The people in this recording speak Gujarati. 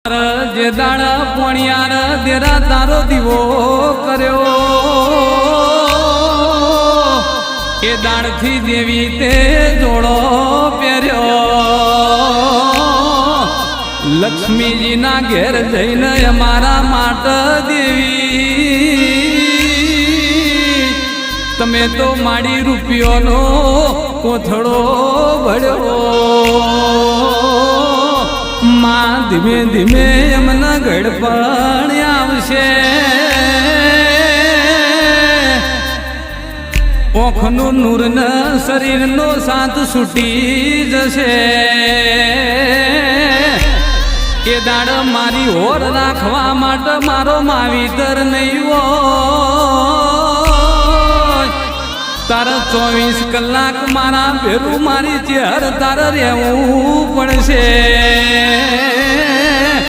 જે દાડા પોણિયાર દેરા તારો દીવો કર્યો એ દાડથી દેવી તે જોડો પહેર્યો લક્ષ્મીજીના ઘેર જઈને અમારા માટે દેવી તમે તો માડી રૂપિયોનો કોથળો ભળ્યો માં ધીમે ધીમે એમના ગળપણ આવશે ઓખનું નૂર ન શરીરનો સાથ છૂટી જશે એ દાડ મારી હોર રાખવા માટે મારો માવીતર નહીં હોય તારા 24 કલાક મારા ભેરું મારી ચેર તારે રહેવું પડશે